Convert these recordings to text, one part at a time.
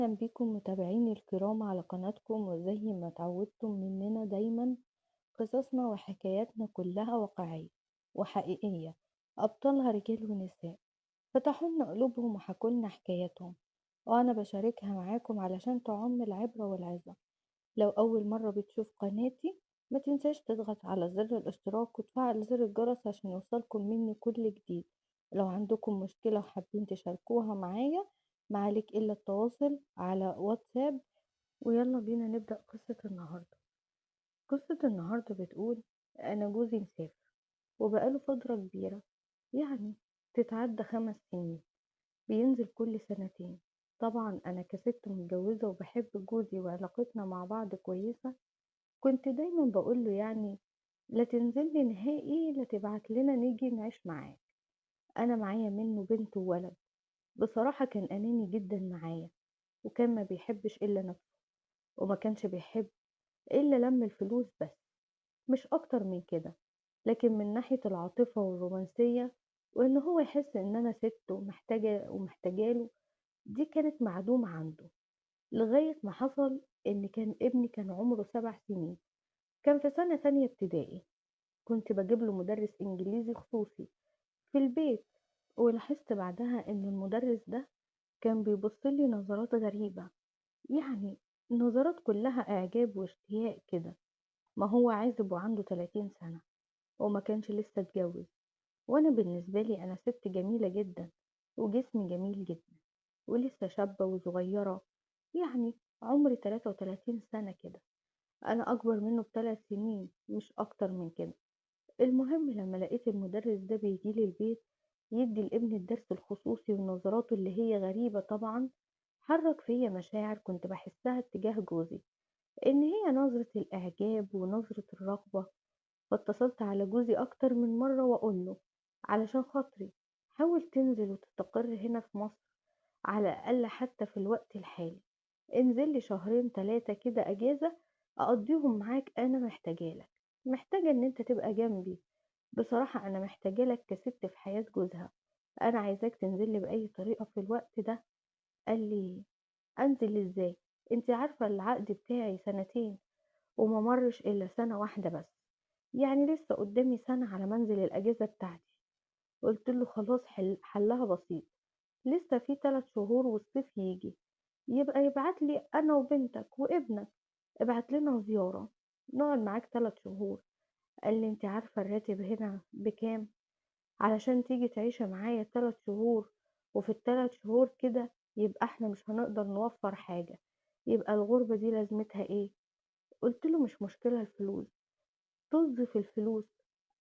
أهلا بيكم متابعيني الكرام على قناتكم، وزي ما اتعودتم مننا دايما قصصنا وحكاياتنا كلها واقعية وحقيقية. أبطالها رجال ونساء فتحوا لنا قلوبهم وحكوا لنا حكاياتهم، وأنا بشاركها معاكم علشان تعم العبرة والعظة. لو أول مرة بتشوف قناتي ما تنساش تضغط على زر الاشتراك وتفعل زر الجرس عشان يوصلكم مني كل جديد. لو عندكم مشكلة وحابين تشاركوها معايا معلك إلا التواصل على واتساب. ويلا بينا نبدأ قصة النهاردة. قصة النهاردة بتقول: أنا جوزي مسافر وبقاله فترة كبيرة، يعني تتعدى 5 سنين، بينزل كل سنتين. طبعا أنا كست متجوزة وبحب جوزي وعلاقتنا مع بعض كويسة. كنت دايما بقوله يعني لا تنزل لي نهائي لا تبعت لنا نيجي نعيش معاك. أنا معايا منه بنت وولد. بصراحة كان أناني جدا معايا، وكان ما بيحبش إلا نفسه، وما كانش بيحب إلا لم الفلوس بس، مش أكتر من كده. لكن من ناحية العاطفة والرومانسية وإن هو يحس إن أنا ست ومحتاجاله، دي كانت معدومة عنده. لغاية ما حصل إن كان ابني كان عمره 7 سنين، كان في سنة تانية ابتدائي. كنت بجيب له مدرس إنجليزي خصوصي في البيت، ولاحظت بعدها إن المدرس ده كان بيبصلي نظرات غريبة، يعني نظرات كلها إعجاب واشتياق كده. ما هو عازب وعنده 30 سنة وما كانش لسه اتجوز، وأنا بالنسبة لي أنا ست جميلة جدا وجسمي جميل جدا ولسه شابة وصغيرة، يعني عمري 33 سنة كده. أنا أكبر منه ب3 سنين مش أكتر من كده. المهم لما لقيت المدرس ده بيجيلي البيت يدي لابني الدرس الخصوصي ونظراته اللي هي غريبة طبعا، حرك فيا مشاعر كنت بحسها اتجاه جوزي، إن هي نظرة الإعجاب ونظرة الرغبة. فاتصلت على جوزي أكتر من مرة وأقوله: علشان خاطري حاول تنزل وتستقر هنا في مصر، على الأقل حتى في الوقت الحالي. انزل لي شهرين 3 كده أجازة أقضيهم معاك، أنا محتاجالك، محتاجة إن أنت تبقى جنبي. بصراحة أنا محتاجالك كست في حياة جوزها. أنا عايزاك تنزل لي بأي طريقة في الوقت ده. قال لي: أنزل إزاي؟ أنت عارفة العقد بتاعي سنتين وما مرش إلا سنة واحدة بس، يعني لسه قدامي سنة على منزل الأجازة بتاعتي. قلت له: خلاص حلها بسيط، لسه في 3 شهور والصيف يجي، يبقى يبعت لي أنا وبنتك وابنك، ابعت لنا زيارة نقعد معاك 3 شهور. قال لي: انت عارفة الراتب هنا بكام علشان تيجي تعيشي معايا 3 شهور؟ وفي ال3 شهور كده يبقى احنا مش هنقدر نوفر حاجة، يبقى الغربة دي لازمتها ايه؟ قلت له: مش مشكلة الفلوس، طز في الفلوس،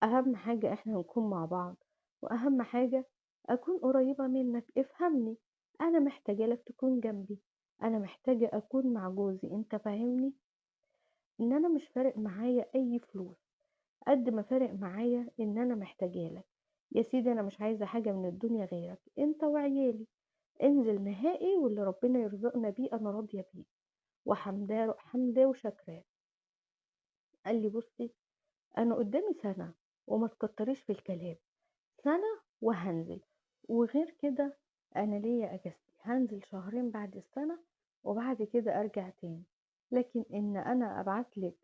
أهم حاجة إحنا نكون مع بعض، وأهم حاجة أكون قريبة منك. افهمني، أنا محتاجة لك تكون جنبي، أنا محتاجة أكون مع جوزي، أنت فاهمني؟ إن أنا مش فارق معايا أي فلوس قد ما فارق معايا إن أنا محتاجة لك. يا سيدي أنا مش عايزة حاجة من الدنيا غيرك أنت وعيالي. انزل نهائي واللي ربنا يرزقنا بيه أنا راضية بيه وحمداه حمداه وشكراه. قال لي: بصي، أنا قدامي سنة وما تكتريش في الكلام، سنة وهنزل، وغير كده أنا ليا أجازتي هنزل شهرين بعد السنة وبعد كده أرجع تاني. لكن إن أنا أبعتلك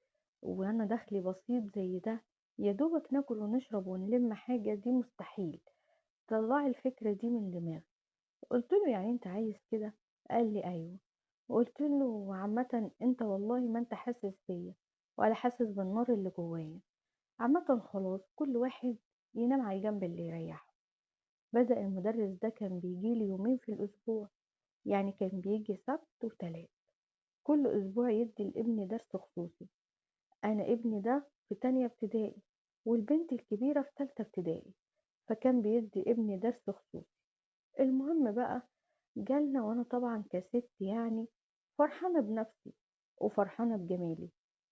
وأنا دخلي بسيط زي ده يا دوبك ناكل ونشرب ونلم حاجة، دي مستحيل. طلعي الفكرة دي من دماغك. قلت له: يعني أنت عايز كده؟ قال لي: أيوه. وقلت له: عامة أنت والله ما أنت حاسس بيا ولا حاسس بالنار اللي جوايا. عامة خلاص كل واحد ينام على الجنب اللي يريحه. بدأ المدرس ده كان بيجيلي يومين في الأسبوع، يعني كان بيجي سبت وتلات، كل أسبوع يدي لابني درس خصوصي. أنا ابني ده في تانية ابتدائي والبنت الكبيرة في تالتة ابتدائي، فكان بيدي ابني درس خصوصي. المهم بقى جالنا، وأنا طبعا كست يعني فرحانة بنفسي وفرحانة بجمالي،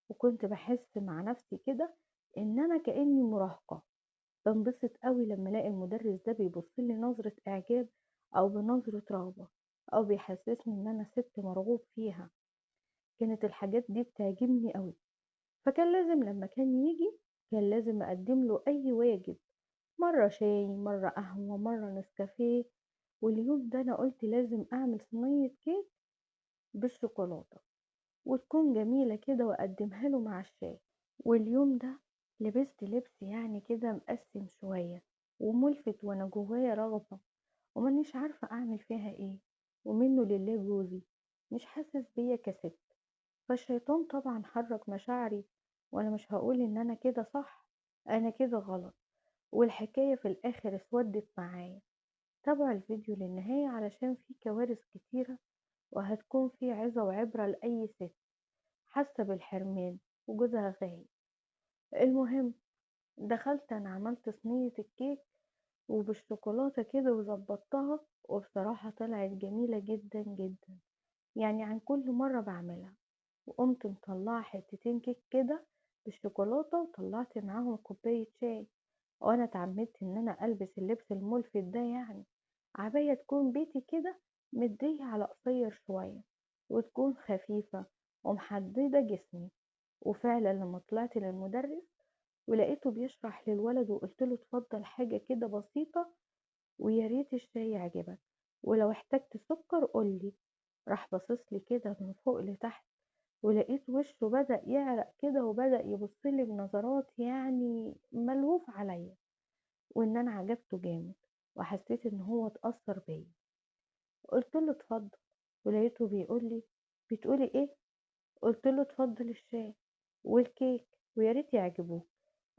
وكنت بحس مع نفسي كده إن أنا كأني مراهقة. بانبسط أوي لمّا ألاقي المُدرِّس ده بيبُص لي نظرة إعجاب أو بنظرة رغبة أو بيحسّسني إن أنا سِت مرغوب فيها. كانت الحاجات دي بتعجبني أوي، فكان لازم لمّا كان ييجي كان لازم أقدّم له أي واجب، مرّة شاي، مرّة قهوة، مرّة نسكافيه. واليوم ده أنا قُلت لازم أعمل صينية كيك بالشوكولاتة وتكون جميلة كده وأقدمها له مع الشاي. واليوم ده لبست لبس يعني كده مقسم شوية وملفت وأنا جوايا رغبة ومانيش عارفة أعمل فيها إيه، ومنه لله جوزي مش حاسس بيا كست. فالشيطان طبعا حرك مشاعري، وأنا مش هقول إن أنا كده صح، أنا كده غلط. والحكاية في الآخر اسودت معايا. تابعوا الفيديو للنهاية علشان فيه كوارث كتيرة، وهتكون فيه عظة وعبرة لأي ست حاسة بالحرمان وجوزها غايب. المهم دخلت أنا عملت صينية الكيك وبالشوكولاتة كده وظبطتها، وبصراحة طلعت جميلة جدا جدا يعني عن كل مرة بعملها. وقمت مطلعة حتتين كيك كده بالشوكولاتة وطلعت معاهم كوباية شاي. وانا اتعمدت ان انا البس اللبس الملفت ده، يعني عباية تكون بيتي كده مدية على قصير شوية وتكون خفيفة ومحددة جسمي. وفعلا لما طلعت للمدرس ولقيته بيشرح للولد وقلت له اتفضل حاجة كده بسيطة ويا ريت الشاي يعجبك، ولو احتجت سكر قولي. راح باصصلي كده من فوق لتحت، ولقيت وشه بدأ يعرق كده وبدأ يبصلي بنظرات يعني ملهوف عليا، وإن أنا عجبته جامد، وحسيت إن هو اتأثر بيا. قلت له اتفضل، ولقيته بيقول لي بتقولي ايه؟ قلت له اتفضل الشاي والكيك ويا ريت يعجبوك.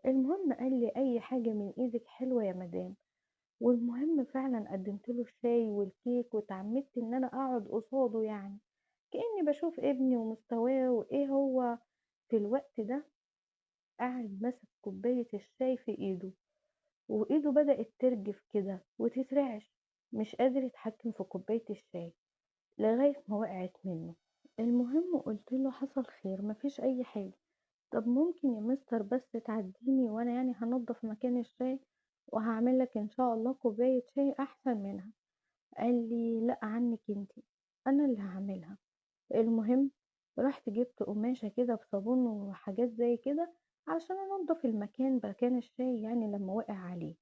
المهم قال لي اي حاجة من ايدك حلوة يا مدام. والمهم فعلا قدمت له الشاي والكيك وتعمدت ان انا اقعد قصاده، يعني كأني بشوف ابني ومستواه وايه هو. في الوقت ده قاعد ماسك كوباية الشاي في ايده، وايده بدأت ترجف كده وتترعش، مش قادر يتحكم في كوباية الشاي لغاية ما وقعت منه. المهم قلت له حصل خير مفيش اي حاجة، طب ممكن يا مستر بس تعديني وانا يعني هنضف مكان الشاي وهعمل لك ان شاء الله كوباية شاي احسن منها. قال لي لأ عنك انتي، أنا اللي هعملها. المهم رحت جبت قماشة كده بصابون وحاجات زي كده علشان أنضف المكان مكان الشاي يعني لما وقع عليه.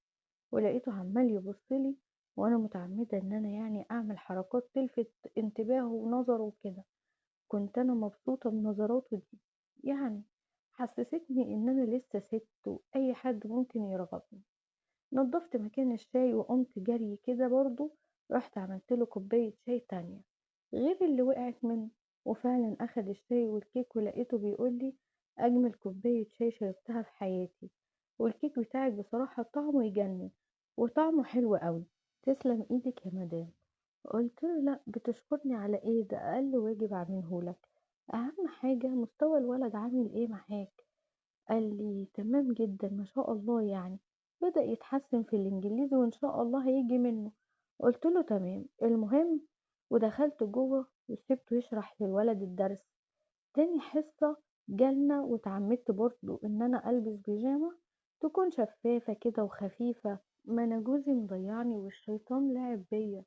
ولقيته عمال يبصلي وأنا متعمدة إن أنا يعني أعمل حركات تلفت انتباهه ونظره وكده. كنت أنا مبسوطة بنظراته دي، يعني حسستني إن أنا لسه ست وأي حد ممكن يرغبني. نضفت مكان الشاي وقمت جري كده برضو، رحت عملت له كوباية شاي تانية غير اللي وقعت منه. وفعلا أخد الشاي والكيك ولقيته بيقولي أجمل كوباية شاي شربتها في حياتي، والكيك بتاعك بصراحة طعمه يجنن وطعمه حلو قوي، تسلم ايدك يا مدام. قلت له لا بتشكرني على ايه، ده أقل واجب أعملهولك، أهم حاجة مستوى الولد عامل ايه معاك. قال لي تمام جدا ما شاء الله، يعني بدأ يتحسن في الإنجليزي وإن شاء الله هيجي منه. قلت له تمام. المهم ودخلت جوه وسبته يشرح للولد الدرس. تاني حصة جالنا واتعمدت برضه إن أنا ألبس بيجامة تكون شفافة كده وخفيفة، ما أنا جوزي مضيعني والشيطان لعب بيا.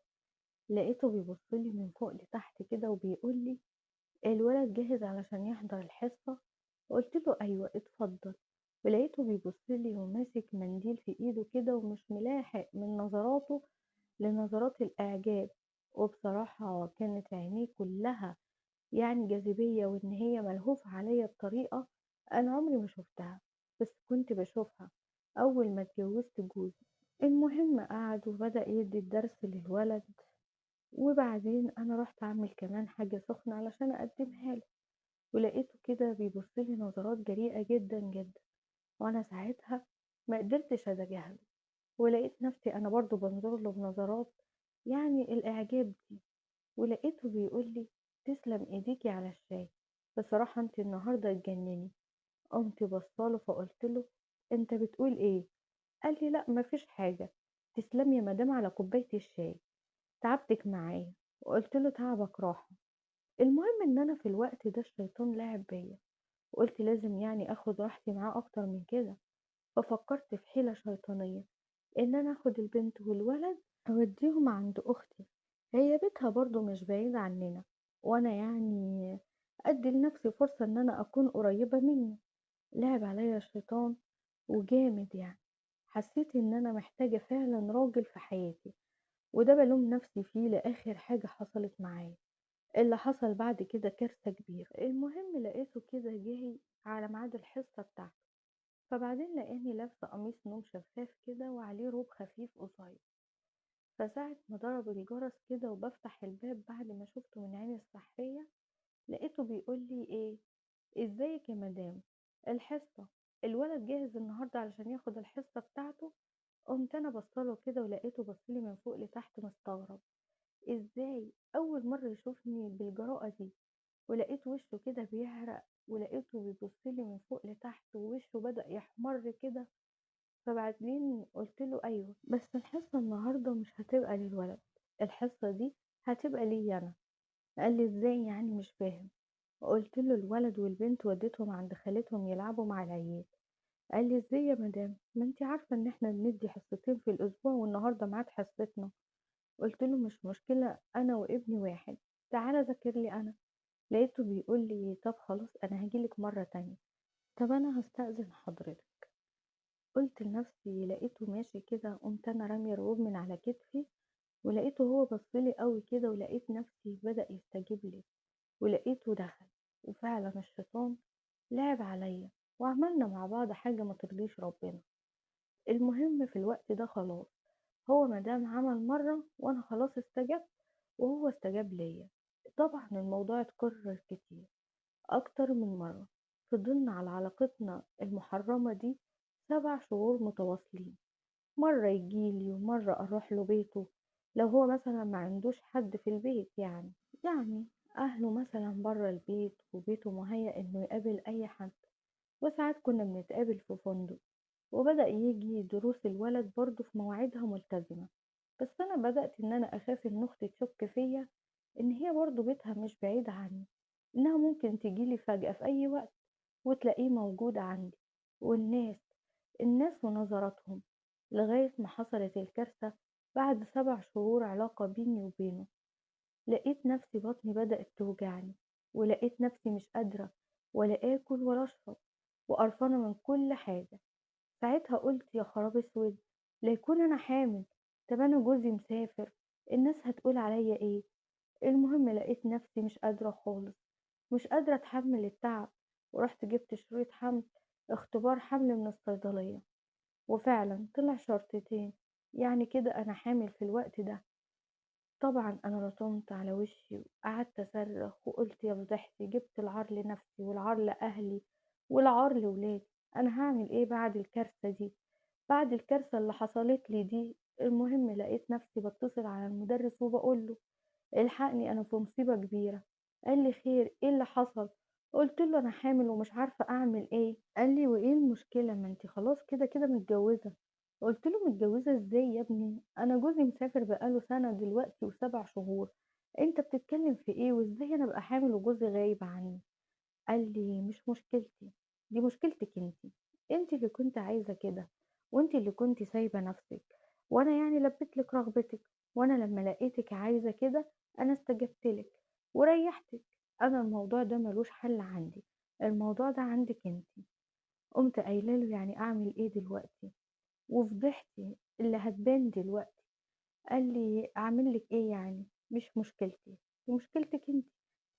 لقيته بيبصلي من فوق لتحت كده وبيقولي الولد جاهز علشان يحضر الحصة. قلت له أيوة اتفضل. ولقيته بيبصلي وماسك منديل في ايده كده ومش ملاحق من نظراته لنظرات الإعجاب. وبصراحة كانت عينيه كلها يعني جاذبية وإن هي ملهوفة عليا بطريقة أنا عمري ما شفتها، بس كنت بشوفها أول ما اتجوزت جوزي. المهم قعد وبدأ يدي الدرس للولد، وبعدين أنا رحت أعمل كمان حاجة سخنة علشان أقدمها له. ولقيته كده بيبصلي نظرات جريئة جدا جدا، وأنا ساعتها ما قدرتش أتجاهله، ولقيت نفسي أنا برضو بنظر له بنظرات يعني الإعجاب دي. ولقيته بيقولي تسلم إيديكي على الشاي، بصراحة انت النهاردة اتجنني. قمت بصاله فقلت له انت بتقول ايه؟ قال لي لا مفيش حاجة، تسلم يا مدام على كوباية الشاي، تعبتك معايا. وقلت له تعبك راحة. المهم ان انا في الوقت ده الشيطان لعب بيا، وقلت لازم يعني اخد راحتي معاه اكتر من كده. ففكرت في حيلة شيطانية ان انا اخد البنت والولد اوديهم عند اختي، هي بيتها برضو مش بعيد عننا، وانا يعني ادي لنفسي فرصة ان انا اكون قريبة منه. لعب عليا الشيطان وجامد يعني. حسيت ان انا محتاجة فعلا راجل في حياتي، وده بلوم نفسي فيه لآخر حاجة حصلت معايا. اللي حصل بعد كده كارثة كبيرة. المهم لقيته كده جه على ميعاد الحصة بتاعته، فبعدين لقاني لابسة قميص نوم شفاف كده وعليه روب خفيف قصير. فساعة ما ضرب الجرس كده وبفتح الباب بعد ما شفته من عيني السحرية، لقيته بيقول لي ايه، ازيك يا مدام، الحصة، الولد جاهز النهاردة علشان ياخد الحصة بتاعته. قمت انا بصله كده ولقيته بصلي من فوق لتحت مستغرب، ازاي اول مرة يشوفني بالجراءة دي. ولقيت وشه كده بيعرق، ولقيته بيبصلي من فوق لتحت ووشه بدأ يحمر كده. فبعدين قلت له ايوه بس الحصة النهاردة مش هتبقى للولد، الحصة دي هتبقى لي انا. قال لي ازاي يعني مش فاهم. قلت له الولد والبنت وديتهم عند خالتهم يلعبوا مع العيال. قال لي ازاي يا مدام، ما انتي عارفة ان احنا بندي حصتين في الاسبوع والنهاردة ميعاد حصتنا. قلت له مش مشكلة، انا وابني واحد، تعالى ذاكر لي انا. لقيته بيقول لي طب خلاص انا هجيلك مرة تانية، طب انا هستأذن حضرتك. قلت لنفسي لقيته ماشي كده، قمت انا رامية الروب من على كتفي، ولقيته هو بصلي قوي كده، ولقيت نفسي بدأ يستجيب لي، ولقيته دخل. وفعلا الشيطان لعب عليا، وعملنا مع بعض حاجة ما ترضيش ربنا. المهم في الوقت ده خلاص، هو مادام عمل مرة وانا خلاص استجبت، وهو استجاب ليا. طبعا الموضوع اتكرر كتير، اكتر من مرة. فضلنا على علاقتنا المحرمة دي 7 شهور متواصلين، مرة يجيلي ومرة اروح له بيته، لو هو مثلا ما عندوش حد في البيت يعني اهله مثلا بره البيت وبيته مهيأ انه يقابل اي حد. وساعات كنا بنتقابل في فندق. وبدأ يجي دروس الولد برضه في مواعيدها ملتزمة. بس أنا بدأت إن أنا أخاف إن أختي تشك فيا، إن هي برضه بيتها مش بعيد عني، إنها ممكن تجيلي فجأة في أي وقت وتلاقيه موجود عندي. والناس ونظراتهم، لغاية ما حصلت الكارثة. بعد 7 شهور علاقة بيني وبينه، لقيت نفسي بطني بدأت توجعني، ولقيت نفسي مش قادرة ولا آكل ولا أشرب، وقرفانة من كل حاجة. ساعتها قلت يا خراب اسود، لا يكون أنا حامل، طب أنا جوزي مسافر، الناس هتقول عليا إيه. المهم لقيت نفسي مش قادرة خالص، مش قادرة أتحمل التعب. ورحت جبت شريط حمل، اختبار حمل من الصيدلية، وفعلا طلع شرطتين، يعني كده أنا حامل في الوقت ده. طبعًا أنا لطمت على وشي وقعدت أصرخ وقُلت يا فضيحتي، جِبت العار لنفسي والعار لأهلي والعار لولادي. أنا هاعمل إيه بعد الكارثة دي، بعد الكارثة اللي حصلت لي دي. المهم لقيت نفسي باتصل على المدرس وباقول له الحقني أنا في مصيبة كبيرة. قال لي خير إيه اللي حصل؟ قُلت له أنا حامل ومش عارفة أعمل إيه. قال لي وإيه المشكلة، ما أنتِ خلاص كده متجوزة. قُلت له متجوزة إزاي يا ابني، أنا جوزي مسافر بقى له سنة دلوقتي و7 شهور، أنت بتتكلم في إيه وإزاي أنا أبقى حامل وجوزي غايب عني. قال لي مش مشكلتي، دي مشكلتِك أنتِ، أنتِ اللي كنتِ عايزة كده، وأنتِ اللي كنتِ سايبة نفسِك، وأنا يعني لبيت لِك رغبتِك، وأنا لمّا لقيتِك عايزة كده أنا استجبت لِك وريحتِك. أنا الموضوع ده ما لوش حل عندي، الموضوع ده عندِك أنتِ. قُمت قايلة له يعني أعمل إيه دلوقتي؟ وفضحتي اللي هتبان دلوقتي. قال لي أعمل لِك إيه يعني؟ مش مشكلتي، دي مشكلتِك أنتِ،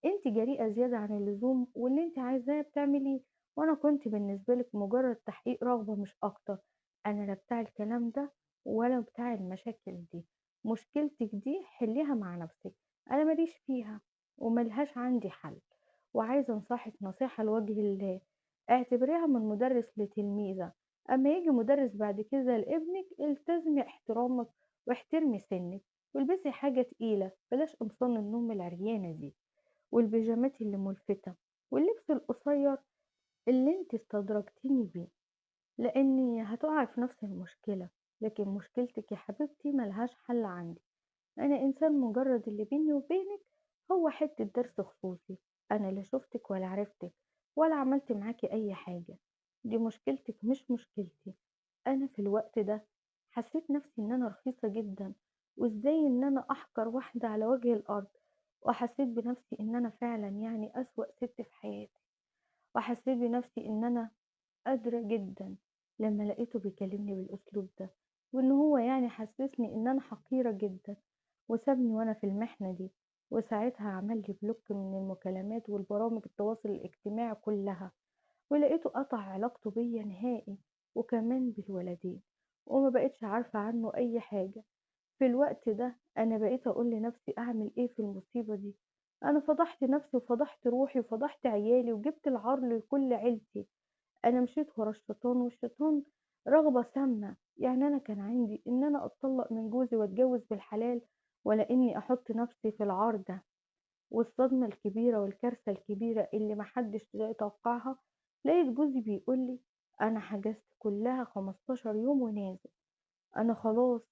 أنتِ جريئة زيادة عن اللزوم واللي أنتِ عايزاه بتعمليه، وأنا كنت بالنسبة لِك مجرد تحقيق رغبة مش أكتر. أنا لا بتاع الكلام ده ولا بتاع المشاكل دي، مشكلتِك دي حليها مع نفسِك، أنا ما ليش فيها وما لهاش عندي حل. وعايزة أنصحِك نصيحة لوجه الله، اعتبريها من مدرس لتلميذة، أما ييجي مدرس بعد كده لابنِك التزمي احترامِك واحترمي سنِّك، والبسي حاجة تقيلة، بلاش قمصان النوم العريانة دي، والبيجامات اللي ملفتة، واللبس القصير اللي انتِ استدرجتيني بيه، لإني هتقعي في نفس المشكلة. لكن مشكلتِك يا حبيبتي ما لهاش حل عندي، أنا إنسان مجرد اللي بيني وبينِك هو حتة درس خصوصي، أنا لا شُفتِك ولا عرفتِك ولا عملت معاكِ أي حاجة، دي مشكلتِك مش مشكلتي. أنا في الوقت ده حسيت نفسي إن أنا رخيصة جدًا، وإزاي إن أنا أحقر واحدة على وجه الأرض. وحسيت بنفسي إن أنا فعلًا يعني أسوأ ست في حياتي، وحسيت بنفسي إن أنا قادرة جدًا لمّا لقيته بيكلمني بالأسلوب ده، وإن هو يعني حسسني إن أنا حقيرة جدًا، وسابني وأنا في المحنة دي. وساعتها عمل لي بلوك من المكالمات والبرامج التواصل الاجتماعي كلها، ولقيته قطع علاقته بيا نهائي وكمان بالولدين، وما بقتش عارفة عنه أي حاجة. في الوقت ده أنا بقيت أقول لنفسي أعمل إيه في المصيبة دي؟ أنا فضحت نفسي وفضحت روحي وفضحت عيالي وجبت العار لكل عيلتي. أنا مشيت ورا الشيطان، والشيطان رغبة سامة. يعني أنا كان عندي إن أنا أتطلق من جوزي وأتجوز بالحلال، ولا إني أحط نفسي في العار ده. والصدمة الكبيرة والكارثة الكبيرة اللي محدش يتوقعها، لقيت جوزي بيقول لي: أنا حجزت كلها 15 يوم ونازل. أنا خلاص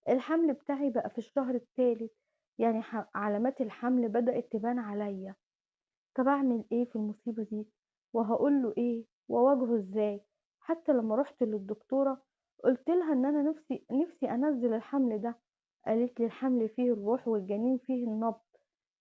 الحمل بتاعي بقى في الشهر التالت، يعني علامات الحمل بدأت تبان عليا. طب أعمل إيه في المصيبة دي؟ وهاقول له إيه؟ وأواجهه إزاي؟ حتى لمّا رُحت للدكتورة قُلت لها إن أنا نِفْسي أنزِّل الحمل ده، قالت لي: "الحمل فيه الروح والجنين فيه النبض،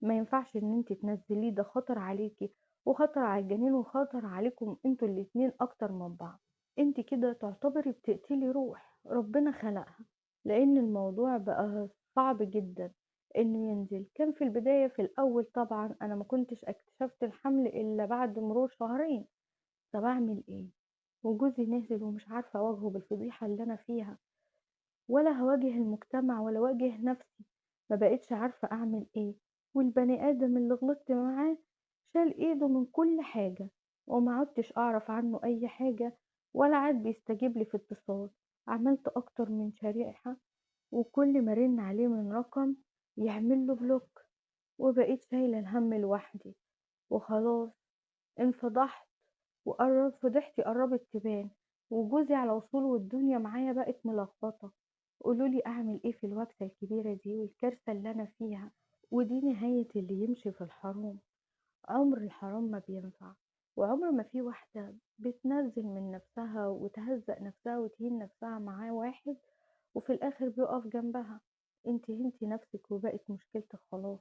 ما ينفعش إن أنتِ تنزّليه، ده خطر عليكِ وخطر على الجنين وخطر عليكم أنتم الاتنين أكتر من بعض، أنتِ كده تعتبري بتقتلي روح ربنا خلقها." لإن الموضوع بقى صعب جدًا إنه ينزل. كان في البداية في الأول طبعًا أنا ما كنتش اكتشفت الحمل إلا بعد مرور شهرين. طب أعمل إيه؟ وجوزي نازل ومش عارفة أواجهه بالفضيحة اللي أنا فيها، ولا هاواجه المجتمع ولا أواجه نفسي. ما بقيتش عارفة أعمل إيه. والبني آدم اللي غلطت معاه شال إيده من كل حاجة، وما عدتش أعرف عنه أي حاجة، ولا عاد بيستجيب لي في اتصال. عملت أكتر من شريحة، وكل ما أرن عليه من رقم يعمل له بلوك. وبقيت شايلة الهم لوحدي، وخلاص انفضحت، فضيحتي قرّبت تبان، وجوزي على وصول والدنيا معايا بقت ملخبطة. قولوا لي أعمل إيه في الوكسة الكبيرة دي والكارثة اللي أنا فيها؟ ودي نهاية اللي يمشي في الحرام. عمر الحرام ما بينفع، وعمر ما في واحدة بتنزّل من نفسها وتهزّق نفسها وتهين نفسها مع واحد وفي الآخر بيُقف جنبها. أنتِ هنتِ نفسِك وبقت مشكلتِك خلاص.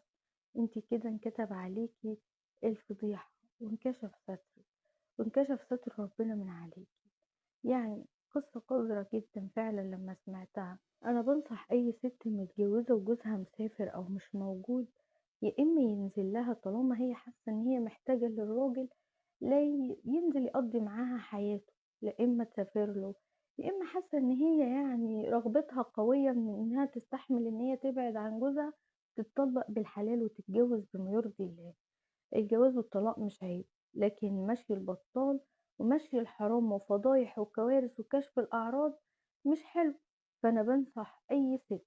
أنتِ كده انكتب عليكِ الفضيحة وانكشف سترِك، وانكشف ستر ربنا من عليكِ. يعني قصة قذرة جدًا فعلًا لمّا سمعتها. أنا بانصح أي ست متجوزة وجوزها مسافر أو مش موجود، يا إما ينزل لها طالما هي حاسة إن هي محتاجة للراجل، لا ينزل يقضّي معاها حياته، لا إما تسافر له، يا إما حاسة إن هي يعني رغبتها قوية من إنها تستحمل إن هي تبعد عن جوزها، تتطلق بالحلال وتتجوز بما يرضي الله. الجواز والطلاق مش عيب، لكن مشي البطال ومشي الحرام وفضايح وكوارث وكشف الأعراض مش حلو. فأنا بانصح أي ست،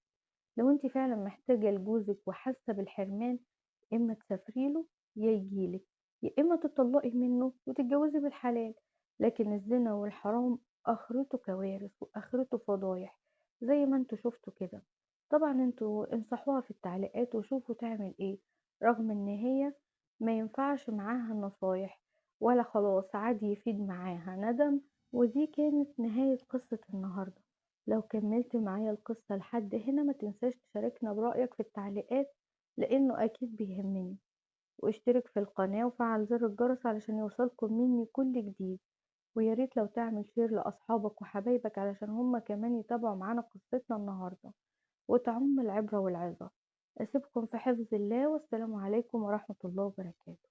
لو انت فعلا محتاجة لجوزك وحاسة بالحرمان، يا إما تسافري له يا يجيلك، يا إما تطلقي منه وتتجوزي بالحلال. لكن الزنا والحرام آخرته كوارث وآخرته فضايح زي ما انتوا شفتوا كده. طبعا انتوا انصحوها في التعليقات وشوفوا تعمل ايه، رغم ان هي ما ينفعش معاها النصايح، ولا خلاص عادي يفيد معاها ندم. ودي كانت نهاية قصة النهاردة. لو كملت معايا القصة لحد هنا ما تنساش تشاركنا برأيك في التعليقات، لأنه أكيد بيهمني. واشترك في القناة وفعل زر الجرس علشان يوصلكم مني كل جديد. وياريت لو تعمل شير لأصحابك وحبايبك علشان هما كمان يتابعوا معانا قصتنا النهاردة وتعم العبرة والعظة. أسيبكم في حفظ الله، والسلام عليكم ورحمة الله وبركاته.